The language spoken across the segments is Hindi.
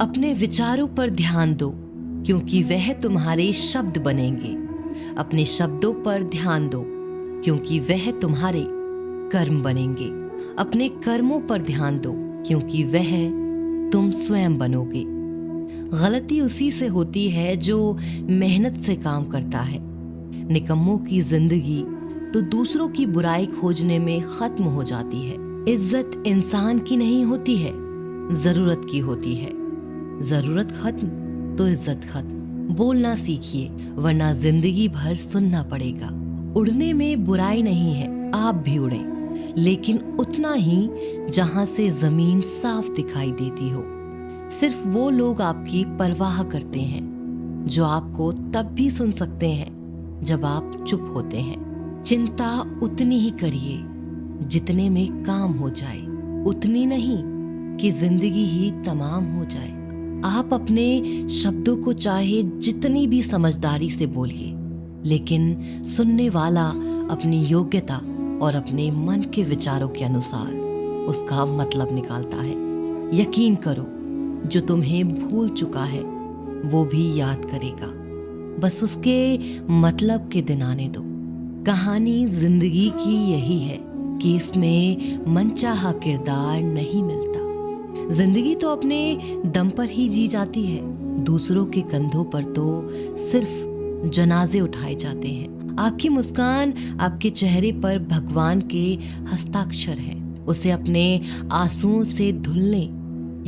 अपने विचारों पर ध्यान दो, क्योंकि वह तुम्हारे शब्द बनेंगे। अपने शब्दों पर ध्यान दो, क्योंकि वह तुम्हारे कर्म बनेंगे। अपने कर्मों पर ध्यान दो, क्योंकि वह तुम स्वयं बनोगे। गलती उसी से होती है जो मेहनत से काम करता है। निकम्मों की जिंदगी तो दूसरों की बुराई खोजने में खत्म हो जाती है। इज्जत इंसान की नहीं होती है, जरूरत की होती है। जरूरत खत्म तो इज्जत खत्म। बोलना सीखिए, वरना जिंदगी भर सुनना पड़ेगा। उड़ने में बुराई नहीं है, आप भी उड़ें, लेकिन उतना ही जहां से जमीन साफ दिखाई देती हो। सिर्फ वो लोग आपकी परवाह करते हैं जो आपको तब भी सुन सकते हैं जब आप चुप होते हैं। चिंता उतनी ही करिए जितने में काम हो जाए, उतनी नहीं कि जिंदगी ही तमाम हो जाए। आप अपने शब्दों को चाहे जितनी भी समझदारी से बोलिए, लेकिन सुनने वाला अपनी योग्यता और अपने मन के विचारों के अनुसार उसका मतलब निकालता है। यकीन करो, जो तुम्हें भूल चुका है वो भी याद करेगा, बस उसके मतलब के दिन आने दो। कहानी जिंदगी की यही है कि इसमें मनचाहा किरदार नहीं मिलता। जिंदगी तो अपने दम पर ही जी जाती है। दूसरों के कंधों पर तो सिर्फ जनाजे उठाए जाते हैं। आपकी मुस्कान आपके चेहरे पर भगवान के हस्ताक्षर है। उसे अपने आंसुओं से धुलने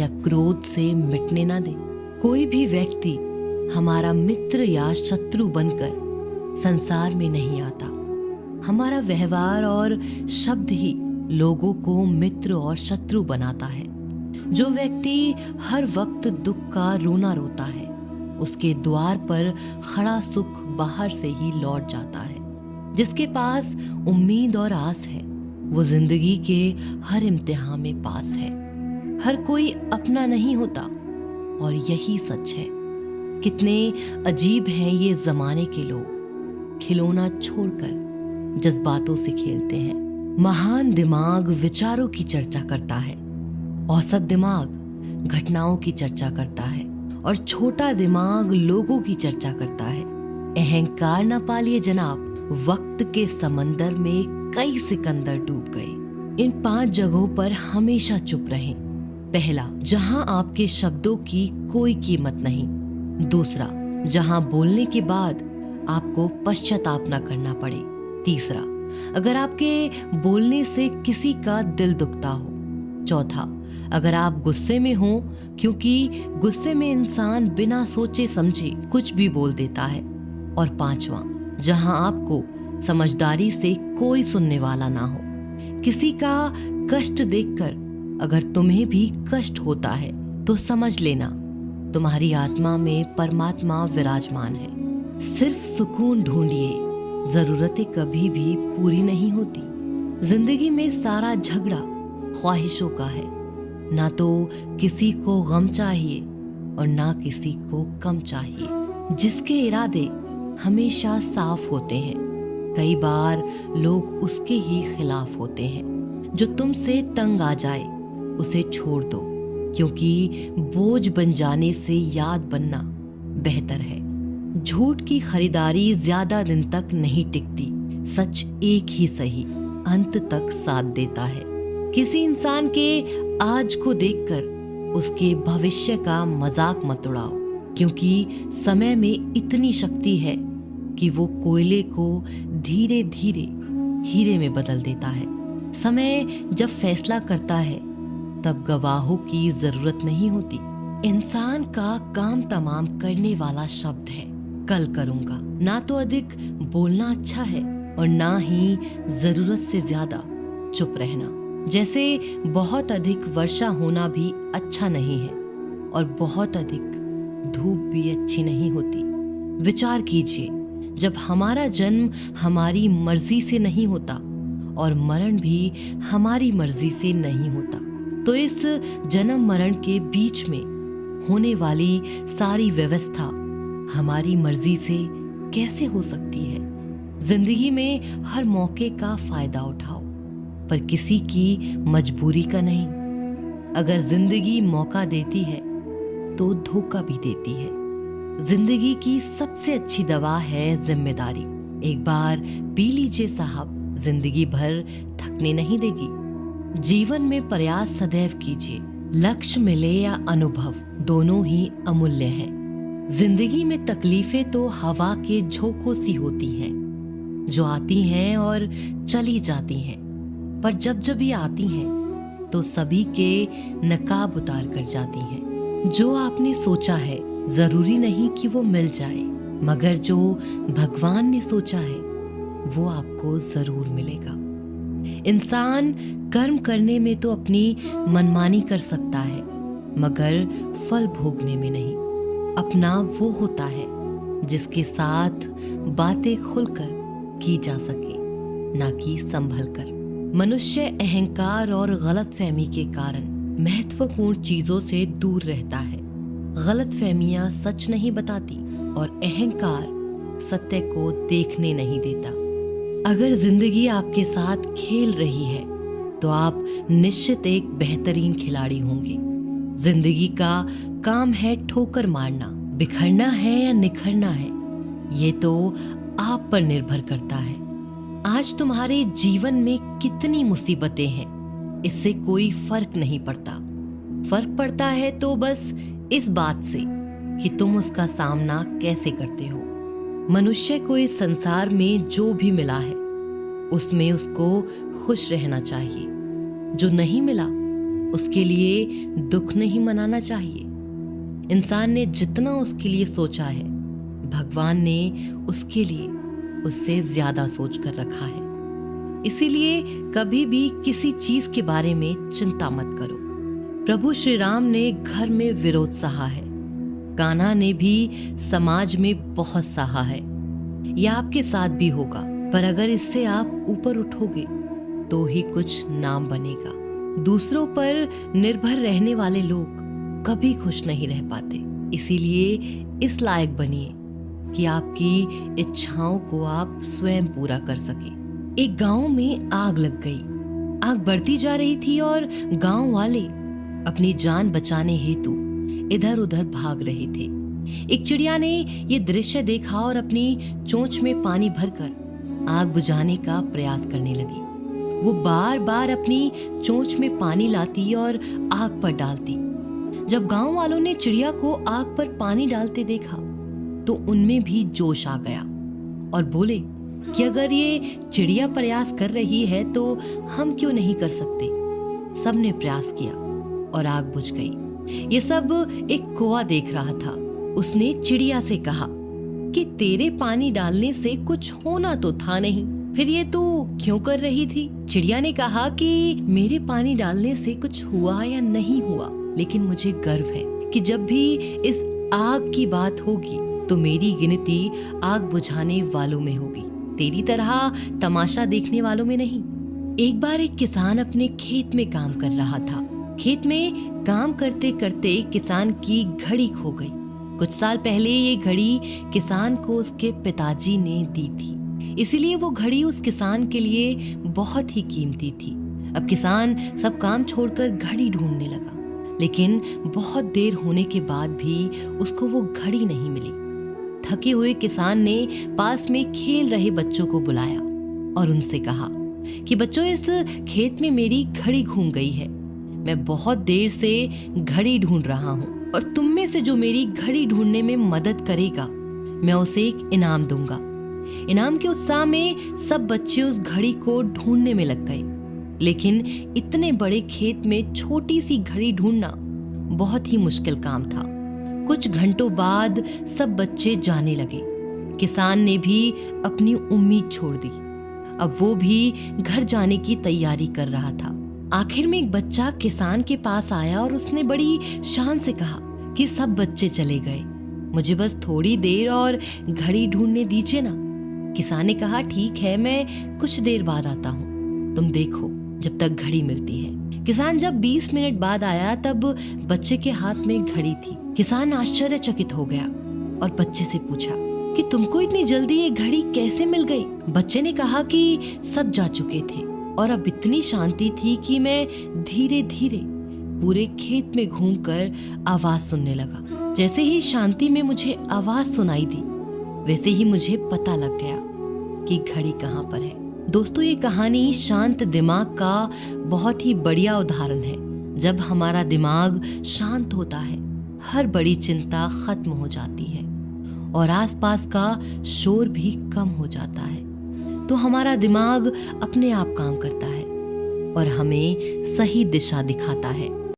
या क्रोध से मिटने ना दें। कोई भी व्यक्ति हमारा मित्र या शत्रु बनकर संसार में नहीं आता। हमारा व्यवहार और शब्द ही लोगों को मित्र और शत्रु बनाता है। जो व्यक्ति हर वक्त दुख का रोना रोता है, उसके द्वार पर खड़ा सुख बाहर से ही लौट जाता है। जिसके पास उम्मीद और आस है, वो जिंदगी के हर इम्तिहान में पास है। हर कोई अपना नहीं होता, और यही सच है। कितने अजीब हैं ये जमाने के लोग, खिलौना छोड़कर जज्बातों से खेलते हैं। महान दिमाग विचारों की चर्चा करता है, औसत दिमाग घटनाओं की चर्चा करता है, और छोटा दिमाग लोगों की चर्चा करता है। अहंकार न पालिए जनाब, वक्त के समंदर में कई सिकंदर डूब गए। इन 5 जगहों पर हमेशा चुप रहें। पहला, जहां आपके शब्दों की कोई कीमत नहीं। दूसरा, जहां बोलने के बाद आपको पश्चाताप न करना पड़े। तीसरा, अगर आपके बोलने से किसी का दिल दुखता हो। चौथा, अगर आप गुस्से में हो, क्योंकि गुस्से में इंसान बिना सोचे समझे कुछ भी बोल देता है। और पांचवा, जहां आपको समझदारी से कोई सुनने वाला ना हो। किसी का कष्ट देखकर अगर तुम्हें भी कष्ट होता है तो समझ लेना, तुम्हारी आत्मा में परमात्मा विराजमान है। सिर्फ सुकून ढूंढिए, जरूरतें कभी भी पूरी नहीं होती। जिंदगी में सारा झगड़ा ख्वाहिशों का है। ना तो किसी को गम चाहिए और ना किसी को कम चाहिए। जिसके इरादे हमेशा साफ होते हैं, कई बार लोग उसके ही खिलाफ होते हैं। जो तुमसे तंग आ जाए उसे छोड़ दो, क्योंकि बोझ बन जाने से याद बनना बेहतर है। झूठ की खरीदारी ज्यादा दिन तक नहीं टिकती। सच एक ही सही अंत तक साथ देता है। किसी इंसान के आज को देखकर उसके भविष्य का मजाक मत उड़ाओ, क्योंकि समय में इतनी शक्ति है कि वो कोयले को धीरे धीरे हीरे में बदल देता है। समय जब फैसला करता है तब गवाहों की जरूरत नहीं होती। इंसान का काम तमाम करने वाला शब्द है कल करूंगा। ना तो अधिक बोलना अच्छा है और ना ही जरूरत से ज्यादा चुप रहना। जैसे बहुत अधिक वर्षा होना भी अच्छा नहीं है और बहुत अधिक धूप भी अच्छी नहीं होती। विचार कीजिए, जब हमारा जन्म हमारी मर्जी से नहीं होता और मरण भी हमारी मर्जी से नहीं होता, तो इस जन्म मरण के बीच में होने वाली सारी व्यवस्था हमारी मर्जी से कैसे हो सकती है। जिंदगी में हर मौके का फायदा उठाओ, पर किसी की मजबूरी का नहीं। अगर जिंदगी मौका देती है तो धोखा भी देती है। जिंदगी की सबसे अच्छी दवा है जिम्मेदारी। एक बार पी लीजिए साहब, जिंदगी भर थकने नहीं देगी। जीवन में प्रयास सदैव कीजिए, लक्ष्य मिले या अनुभव, दोनों ही अमूल्य हैं। जिंदगी में तकलीफें तो हवा के झोंकों सी होती हैं, जो आती हैं और चली जाती हैं, पर जब जब ये आती हैं तो सभी के नकाब उतार कर जाती हैं। जो आपने सोचा है जरूरी नहीं कि वो मिल जाए, मगर जो भगवान ने सोचा है वो आपको जरूर मिलेगा। इंसान कर्म करने में तो अपनी मनमानी कर सकता है, मगर फल भोगने में नहीं। अपना वो होता है जिसके साथ बातें खुलकर की जा सके, ना कि संभल कर। मनुष्य अहंकार और गलतफहमी के कारण महत्वपूर्ण चीजों से दूर रहता है। गलतफहमियां सच नहीं बताती और अहंकार सत्य को देखने नहीं देता। अगर जिंदगी आपके साथ खेल रही है तो आप निश्चित एक बेहतरीन खिलाड़ी होंगे। जिंदगी का काम है ठोकर मारना, बिखरना है या निखरना है, ये तो आप पर निर्भर करता है। आज तुम्हारे जीवन में कितनी मुसीबतें हैं, इससे कोई फर्क नहीं पड़ता। फर्क पड़ता है तो बस इस बात से कि तुम उसका सामना कैसे करते हो। मनुष्य को इस संसार में जो भी मिला है उसमें उसको खुश रहना चाहिए। जो नहीं मिला उसके लिए दुख नहीं मनाना चाहिए। इंसान ने जितना उसके लिए सोचा है, भगवान ने उसके लिए उससे ज्यादा सोच कर रखा है। इसीलिए कभी भी किसी चीज के बारे में चिंता मत करो। प्रभु श्री राम ने घर में विरोध सहा है, कान्हा ने भी समाज में बहुत सहा है। यह आपके साथ भी होगा, पर अगर इससे आप ऊपर उठोगे तो ही कुछ नाम बनेगा। दूसरों पर निर्भर रहने वाले लोग कभी खुश नहीं रह पाते। इसीलिए इस लायक बनिए कि आपकी इच्छाओं को आप स्वयं पूरा कर सके। एक गांव में आग लग गई। आग बढ़ती जा रही थी और गांव वाले अपनी जान बचाने हेतु इधर उधर भाग रहे थे। एक चिड़िया ने ये दृश्य देखा और अपनी चोंच में पानी भरकर आग बुझाने का प्रयास करने लगी। वो बार बार अपनी चोंच में पानी लाती और आग पर डालती। जब गांव वालों ने चिड़िया को आग पर पानी डालते देखा तो उनमें भी जोश आ गया और बोले कि अगर ये चिड़िया प्रयास कर रही है तो हम क्यों नहीं कर सकते। सबने प्रयास किया और आग बुझ गई। ये सब एक कौवा देख रहा था। उसने चिड़िया से कहा कि तेरे पानी डालने से कुछ होना तो था नहीं, फिर ये तू क्यों कर रही थी। चिड़िया ने कहा कि मेरे पानी डालने से कुछ हुआ या नहीं हुआ, लेकिन मुझे गर्व है कि जब भी इस आग की बात होगी तो मेरी गिनती आग बुझाने वालों में होगी, तेरी तरह तमाशा देखने वालों में नहीं। एक बार एक किसान अपने खेत में काम कर रहा था। खेत में काम करते करते किसान की घड़ी खो गई। कुछ साल पहले ये घड़ी किसान को उसके पिताजी ने दी थी, इसीलिए वो घड़ी उस किसान के लिए बहुत ही कीमती थी। अब किसान सब काम छोड़कर घड़ी ढूंढने लगा, लेकिन बहुत देर होने के बाद भी उसको वो घड़ी नहीं मिली। थके हुए किसान ने पास में खेल रहे बच्चों को बुलाया और उनसे कहा कि बच्चों, इस खेत में मेरी घड़ी घूम गई है। मैं बहुत देर से घड़ी ढूंढ रहा हूँ और तुम में से जो मेरी घड़ी ढूंढने में मदद करेगा मैं उसे एक इनाम दूंगा। इनाम के उत्साह में सब बच्चे उस घड़ी को ढूंढने में लग गए, लेकिन इतने बड़े खेत में छोटी सी घड़ी ढूंढना बहुत ही मुश्किल काम था। कुछ घंटों बाद सब बच्चे जाने लगे। किसान ने भी अपनी उम्मीद छोड़ दी। अब वो भी घर जाने की तैयारी कर रहा था। आखिर में एक बच्चा किसान के पास आया और उसने बड़ी शान से कहा कि सब बच्चे चले गए, मुझे बस थोड़ी देर और घड़ी ढूंढने दीजिए ना। किसान ने कहा, ठीक है, मैं कुछ देर बाद आता हूँ, तुम देखो जब तक घड़ी मिलती है। किसान जब 20 मिनट बाद आया तब बच्चे के हाथ में घड़ी थी। किसान आश्चर्यचकित हो गया और बच्चे से पूछा कि तुमको इतनी जल्दी ये घड़ी कैसे मिल गई। बच्चे ने कहा कि सब जा चुके थे और अब इतनी शांति थी कि मैं धीरे धीरे पूरे खेत में घूमकर आवाज सुनने लगा। जैसे ही शांति में मुझे आवाज सुनाई दी, वैसे ही मुझे पता लग गया कि घड़ी कहाँ पर है। दोस्तों, ये कहानी शांत दिमाग का बहुत ही बढ़िया उदाहरण है। जब हमारा दिमाग शांत होता है, हर बड़ी चिंता खत्म हो जाती है और आसपास का शोर भी कम हो जाता है। तो हमारा दिमाग अपने आप काम करता है और हमें सही दिशा दिखाता है।